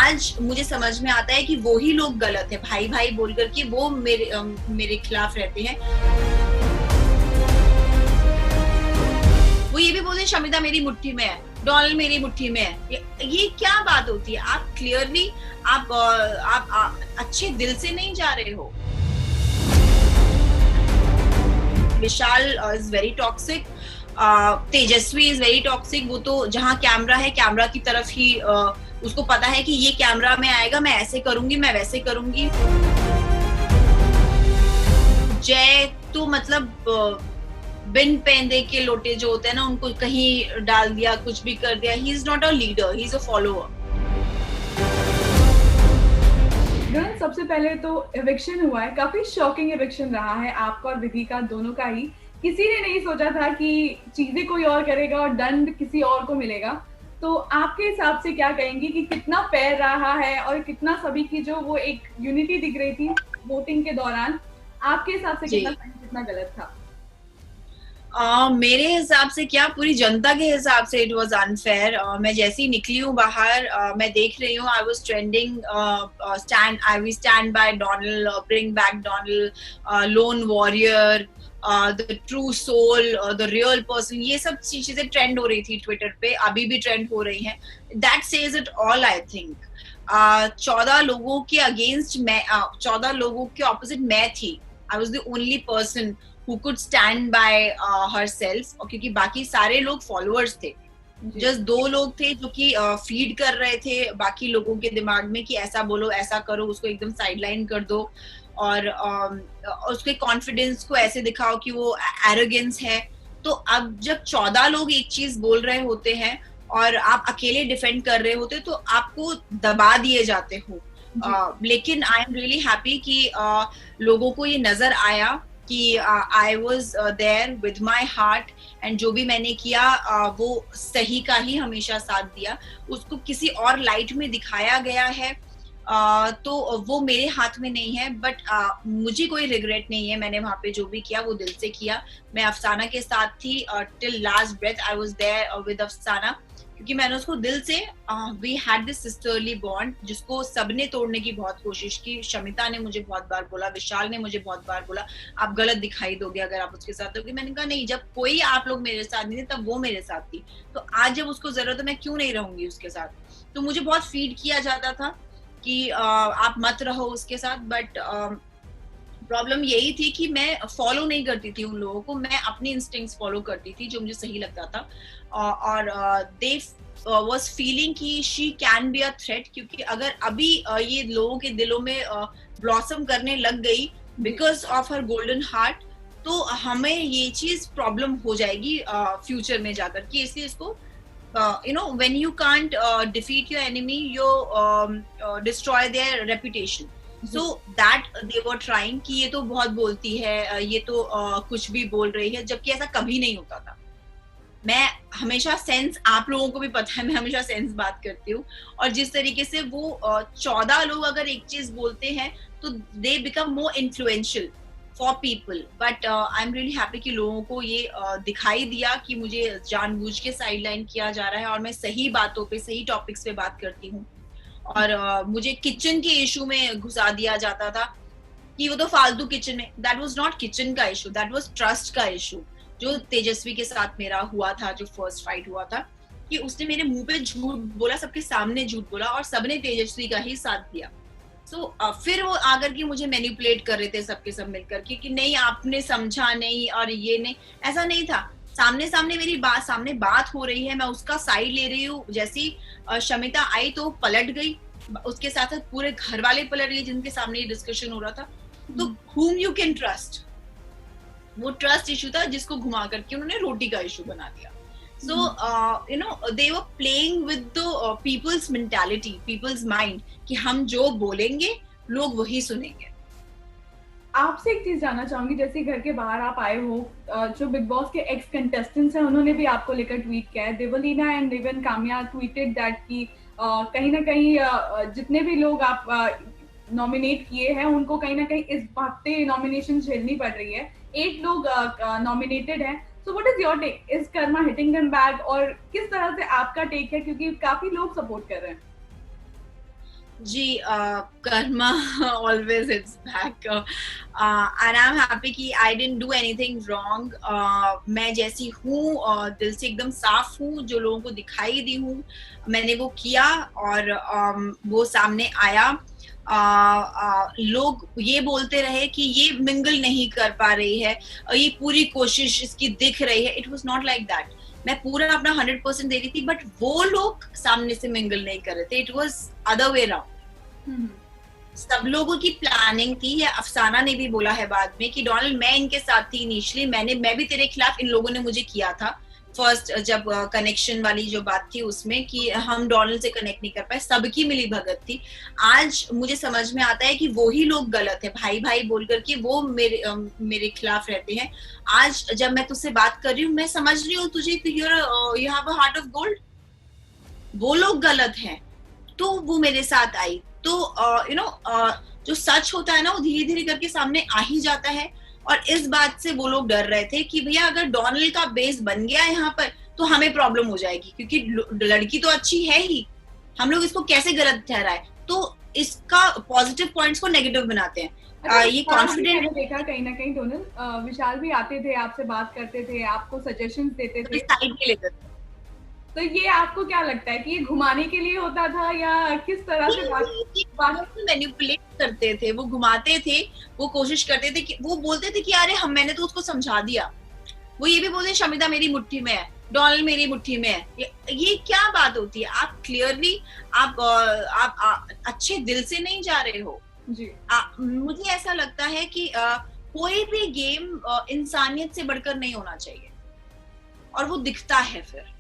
आज मुझे समझ में आता है कि वो ही लोग गलत है, भाई भाई बोल करके वो मेरे खिलाफ रहते हैं। वो ये भी बोलते हैं शमिता मेरी मुट्ठी में है, डोनाल्ड मेरी मुट्ठी में है। ये क्या बात होती है? आप क्लियरली आप अच्छे दिल से नहीं जा रहे हो। Vishal is very toxic, Tejasvi is very toxic. वो तो जहाँ कैमरा है, कैमरा की तरफ ही उसको पता है कि ये कैमरा में आएगा, मैं ऐसे करूंगी, मैं वैसे करूंगी। जय तो मतलब बिन पेंदे के लोटे जो होते हैं ना, उनको कहीं डाल दिया, कुछ भी कर दिया। He is not a leader, he is a follower. सबसे पहले तो एविक्शन हुआ है, काफी शॉकिंग एविक्शन रहा है आपका और विधि का, दोनों का ही। किसी ने नहीं सोचा था कि चीजें कोई और करेगा और दंड किसी और को मिलेगा। तो आपके हिसाब से क्या कहेंगे कि कितना फेयर रहा है और कितना सभी की जो वो एक यूनिटी दिख रही थी वोटिंग के दौरान, आपके हिसाब से कितना सही कितना गलत था? मेरे हिसाब से क्या, पूरी जनता के हिसाब से इट वाज अनफेयर। मैं जैसे ही निकली हूँ बाहर, मैं देख रही हूँ, I was trending, I will stand by Donald, bring back Donald, lone warrior, the true soul, the real person. ये सब चीजें ट्रेंड हो रही थी ट्विटर पे, अभी भी ट्रेंड हो रही हैं। That says it all I think. 14 लोगों के अगेंस्ट मैं, 14 लोगों के ऑपोजिट मैं थी। I was the only person who could stand by herself, और क्योंकि बाकी सारे लोग फॉलोअर्स थे, जस्ट 2 लोग थे जो कि फीड कर रहे थे बाकी लोगों के दिमाग में कि ऐसा बोलो, ऐसा करो, उसको एकदम साइडलाइन कर दो, और उसके कॉन्फिडेंस को ऐसे दिखाओ कि वो एरोगेंस है। तो अब जब 14 लोग एक चीज बोल रहे होते हैं और आप अकेले डिफेंड कर रहे होते, तो आपको दबा दिए जाते हो। लेकिन आई एम रियली हैप्पी कि लोगों को ये नजर आया कि I was there with my heart, and जो भी मैंने किया वो सही का ही हमेशा साथ दिया। उसको किसी और लाइट में दिखाया गया है तो वो मेरे हाथ में नहीं है। बट मुझे कोई रिग्रेट नहीं है, मैंने वहां पे जो भी किया वो दिल से किया। मैं अफसाना के साथ थी till last breath, I was there with Afsana, क्योंकि मैंने उसको दिल से, we had this sisterly bond जिसको सबने तोड़ने की बहुत कोशिश की। शमिता ने मुझे बहुत बार बोला, विशाल ने मुझे बहुत बार बोला आप गलत दिखाई दोगे अगर आप उसके साथ होगे। मैंने कहा नहीं, जब कोई आप लोग मेरे साथ नहीं थे तब वो मेरे साथ थी, तो आज जब उसको जरूरत है मैं क्यों नहीं रहूंगी उसके साथ। तो मुझे बहुत फीड किया जाता था कि आप मत रहो उसके साथ, बट प्रॉब्लम यही थी कि मैं फॉलो नहीं करती थी उन लोगों को, मैं अपनी इंस्टिंक्ट्स फॉलो करती थी जो मुझे सही लगता था। और दे वाज फीलिंग कि she can be a threat, क्योंकि अगर अभी ये लोगों के दिलों में ब्लॉसम करने लग गई because of her golden heart, तो हमें ये चीज प्रॉब्लम हो जाएगी फ्यूचर में जाकर कि इसलिए इसको when you can't defeat your enemy, you destroy their reputation. So that they were trying कि ये तो बहुत बोलती है, ये तो कुछ भी बोल रही है, जबकि ऐसा कभी नहीं होता था। मैं हमेशा सेंस, आप लोगों को भी पता है मैं हमेशा सेंस बात करती हूँ, और जिस तरीके से वो 14 लोग अगर एक चीज बोलते हैं तो they become more influential for people. But I am really happy कि लोगों को ये दिखाई दिया कि मुझे जानबूझ के साइडलाइन किया जा रहा है और मैं सही बातों पे, सही टॉपिक्स पे बात करती हूँ। और मुझे किचन के इशू में घुसा दिया जाता था कि वो तो फालतू किचन में, दैट वाज नॉट किचन का इशू, दैट वाज ट्रस्ट का इशू जो तेजस्वी के साथ मेरा हुआ था, जो फर्स्ट फाइट हुआ था, कि उसने मेरे मुंह पे झूठ बोला, सबके सामने झूठ बोला और सबने तेजस्वी का ही साथ दिया। फिर वो आकर के मुझे मैनिपुलेट कर रहे थे सबके सब मिलकर के कि नहीं आपने समझा नहीं और ये नहीं, ऐसा नहीं था। सामने सामने मेरी बात, सामने बात हो रही है, मैं उसका साइड ले रही हूँ। जैसी शमिता आई तो पलट गई, उसके साथ साथ पूरे घर वाले पलट गए जिनके सामने ये डिस्कशन हो रहा था। तो whom you can trust, वो ट्रस्ट इशू था जिसको घुमा करके उन्होंने रोटी का इशू बना दिया। So they were playing with the people's mentality, people's mind, कि हम जो बोलेंगे लोग वही सुनेंगे। आपसे एक चीज जानना चाहूंगी, जैसे घर के बाहर आप आए हो, जो बिग बॉस के एक्स कंटेस्टेंट्स हैं उन्होंने भी आपको लेकर ट्वीट किया है। Devlina and even Kamya tweeted that कि कहीं ना कहीं जितने भी लोग आप नॉमिनेट किए हैं उनको कहीं ना कहीं इस हफ्ते नॉमिनेशन झेलनी पड़ रही है। 8 लोग नॉमिनेटेड हैं। So what is your take? Is Karma hitting them back? और किस तरह से आपका टेक है, क्योंकि काफी लोग सपोर्ट कर रहे हैं? जी, Karma always it's back, and I'm happy कि I didn't do anything wrong. मैं जैसी हूँ, दिल से एकदम साफ हूँ, जो लोगों को दिखाई दी हूँ मैंने वो किया, और वो सामने आया। लोग ये बोलते रहे कि ये मिंगल नहीं कर पा रही है, ये पूरी कोशिश इसकी दिख रही है। It was not like that. मैं पूरा अपना 100% दे रही थी, बट वो लोग सामने से मिंगल नहीं कर रहे थे। It was other way round. सब लोगों की प्लानिंग थी। या अफसाना ने भी बोला है बाद में कि डोनाल्ड, मैं इनके साथ थी इनिशियली, मैं भी तेरे खिलाफ इन लोगों ने मुझे किया था फर्स्ट, जब कनेक्शन वाली जो बात थी उसमें कि हम डोनाल्ड से कनेक्ट नहीं कर पाए, सबकी मिली भगत थी। आज मुझे समझ में आता है कि वो ही लोग गलत है, भाई भाई बोल करके वो मेरे खिलाफ रहते हैं। आज जब मैं तुझसे बात कर रही हूँ, मैं समझ रही हूँ तुझे, you have a heart of gold. वो लोग गलत हैं, तो वो मेरे साथ आई। तो जो सच होता है ना, वो धीरे धीरे करके सामने आ ही जाता है। और इस बात से वो लोग डर रहे थे कि भैया अगर डोनाल्ड का बेस बन गया यहाँ पर तो हमें प्रॉब्लम हो जाएगी, क्योंकि लड़की तो अच्छी है ही, हम लोग इसको कैसे गलत ठहराए। तो इसका पॉजिटिव पॉइंट्स को नेगेटिव बनाते हैं। अच्छा, ये कॉन्फिडेंट देखा कहीं ना कहीं डोनाल्ड, विशाल भी आते थे, आपसे बात करते थे, आपको सजेशंस देते थे, साइड में लेकर। तो ये आपको क्या लगता है कि ये घुमाने के लिए होता था या किस तरह से बात मैनिपुलेट करते थे? वो घुमाते थे, वो कोशिश करते थे कि वो बोलते थे कि अरे मैंने तो उसको समझा दिया। वो ये भी बोलते शमिता मेरी मुट्ठी में है, डोनाल्ड मेरी मुट्ठी में है। ये क्या बात होती है? आप क्लियरली आप अच्छे दिल से नहीं जा रहे हो जी। मुझे ऐसा लगता है कि कोई भी गेम इंसानियत से बढ़कर नहीं होना चाहिए, और वो दिखता है। फिर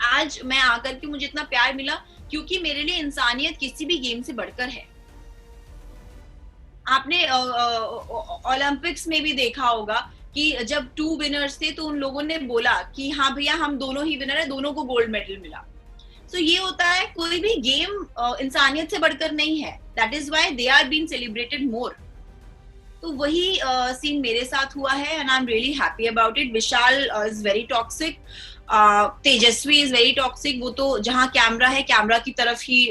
आज मैं आकर के मुझे इतना प्यार मिला क्योंकि मेरे लिए इंसानियत किसी भी गेम से बढ़कर है। आपने ओलंपिक्स में भी देखा होगा कि जब 2 विनर्स थे तो उन लोगों ने बोला कि हाँ भैया हम दोनों ही विनर है, दोनों को गोल्ड मेडल मिला। तो ये होता है, कोई भी गेम इंसानियत से बढ़कर नहीं है। That is why they are being celebrated more. तो वही सीन मेरे साथ हुआ है, and I am really happy about it. Vishal is very toxic, Tejasvi is very toxic. वो तो जहाँ कैमरा है, कैमरा की तरफ ही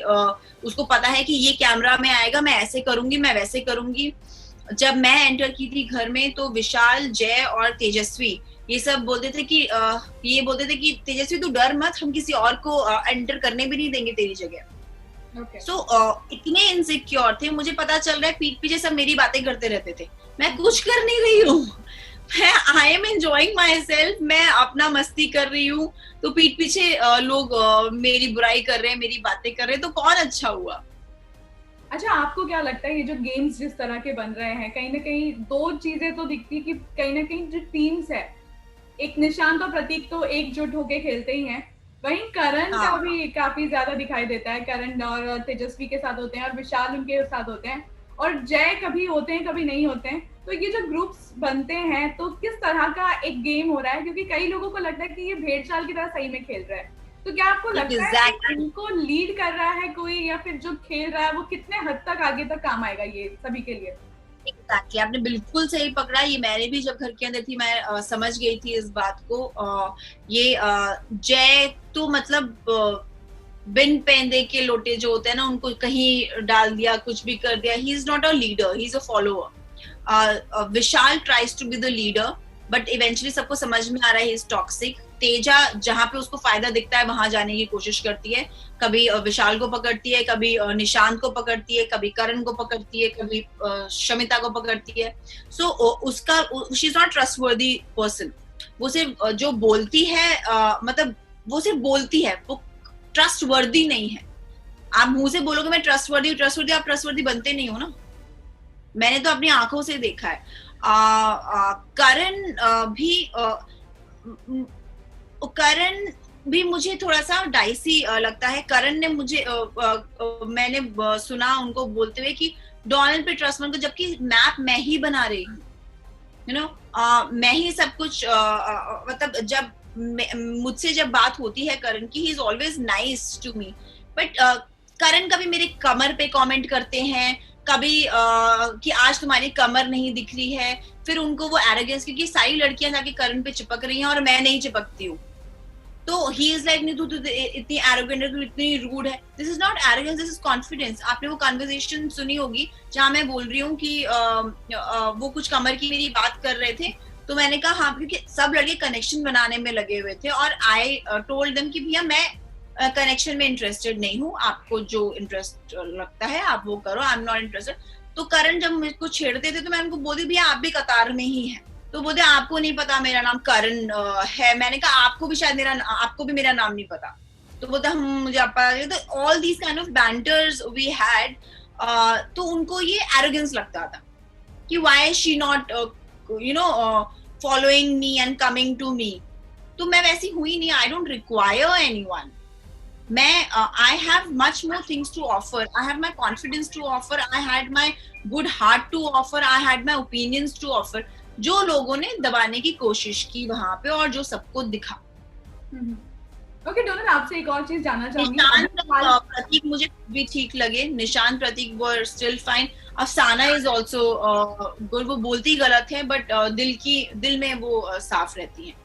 उसको पता है कि ये कैमरा में आएगा, मैं ऐसे करूंगी, मैं वैसे करूंगी। जब मैं एंटर की थी घर में तो विशाल, जय और तेजस्वी ये सब बोलते थे कि ये बोलते थे कि तेजस्वी तू डर मत, हम किसी और को एंटर करने भी नहीं देंगे तेरी जगह। सो इतने इनसिक्योर थे। मुझे पता चल रहा है पीठ पीछे सब मेरी बातें करते रहते थे, मैं कुछ कर नहीं रही हूँ, मैं I am enjoying my self, मैं अपना मस्ती कर रही हूँ, तो पीठ पीछे लोग मेरी बुराई कर रहे हैं, मेरी बातें कर रहे हैं, तो कौन अच्छा हुआ? अच्छा, आपको क्या लगता है ये जो गेम्स जिस तरह के बन रहे हैं, कहीं ना कहीं दो चीजें तो दिखती है कि कहीं ना कहीं जो टीम्स है, एक निशांत और प्रतीक तो एकजुट होके खेलते ही हैं, वहीं करण का भी काफी ज्यादा दिखाई देता है। करण और तेजस्वी के साथ होते हैं और विशाल उनके साथ होते हैं, और जय कभी होते हैं कभी नहीं होते हैं। तो ये जो ग्रुप्स बनते हैं तो किस तरह का एक गेम हो रहा है, क्योंकि कई लोगों को लगता है कि ये भेड़चाल की तरह सही में खेल रहा है। तो क्या आपको लगता है कि इनको लीड कर रहा है कोई, या फिर जो खेल रहा है वो कितने हद तक आगे तक काम आएगा ये सभी के लिए? Exactly, आपने बिल्कुल सही पकड़ा। ये मैंने भी जब घर के अंदर थी मैं समझ गई थी इस बात को। ये जय तो मतलब बिन पेंदे के लोटे जो होते हैं ना, उनको कहीं डाल दिया, कुछ भी कर दिया। He is not a leader, he is a follower. Vishal tries to be the leader, but eventually सबको समझ में आ रहा है ही इज टॉक्सिक। तेजा जहां पे उसको फायदा दिखता है वहां जाने की कोशिश करती है, कभी विशाल को पकड़ती है, कभी निशांत को पकड़ती है, कभी करण को पकड़ती है, कभी शमिता को पकड़ती है। सो उसका she is not trustworthy person. वो सिर्फ जो बोलती है, मतलब वो सिर्फ बोलती है, वो ट्रस्टवर्दी नहीं है। आप मुंह से बोलोगे मैं ट्रस्टवर्दी, आप ट्रस्टवर्दी बनते नहीं हो ना। मैंने तो अपनी आंखों से देखा है। करण भी मुझे थोड़ा सा डाइसी लगता है। करण ने मुझे मैंने सुना उनको बोलते हुए कि डोनाल्ड पे ट्रस्ट मत करो, जबकि मैप मैं ही बना रही हूँ, यू नो, मैं ही सब कुछ मतलब जब मुझसे जब बात होती है करण की, he is always nice to me. But Karan कभी मेरे कमर पे कमेंट करते हैं, कभी कि आज तुम्हारी कमर नहीं दिख रही है। फिर उनको वो एरोगेंस, क्योंकि सारी लड़कियां जाके करण पे चिपक रही हैं और मैं नहीं चिपकती हूँ, तो ही इज लाइक नहीं, तू इतनी एरोगेंट है, तू इतनी रूड है. This is not arrogance, this is confidence. आपने वो कन्वर्सेशन सुनी होगी जहाँ मैं बोल रही हूँ कि वो कुछ कमर की मेरी बात कर रहे थे, तो मैंने कहा हाँ, क्योंकि सब लड़के कनेक्शन बनाने में लगे हुए थे, और आई टोल्ड देम कि भैया मैं कनेक्शन में इंटरेस्टेड नहीं हूँ, आपको जो इंटरेस्ट लगता है आप वो करो, आई एम नॉट इंटरेस्टेड. तो करण जब मुझको छेड़ते थे तो मैं उनको बोलती भैया आप भी कतार में ही हैं. तो बोलते आपको नहीं पता मेरा नाम करण है. मैंने कहा आपको भी शायद आपको भी मेरा नाम नहीं पता. तो बोलते हम मुझे आप पता. तो all these kind of banters we had. तो उनको ये एरोगेंस लगता था कि why is she not you know following me and coming to me. तो मैं वैसी हुई नहीं. I don't require anyone. मैं I have much more things to offer. I have my confidence to offer. I had my good heart to offer. I had my opinions to offer. जो लोगों ने दबाने की कोशिश की वहां पे और जो सबको दिखा. ओके डोनल, आपसे एक और चीज जानना चाहूंगी. निशांत प्रतीक मुझे भी ठीक लगे. निशांत प्रतीक वर स्टिल फाइन. अफसाना इज ऑल्सो गुड. वो बोलती गलत है बट दिल में वो साफ रहती है.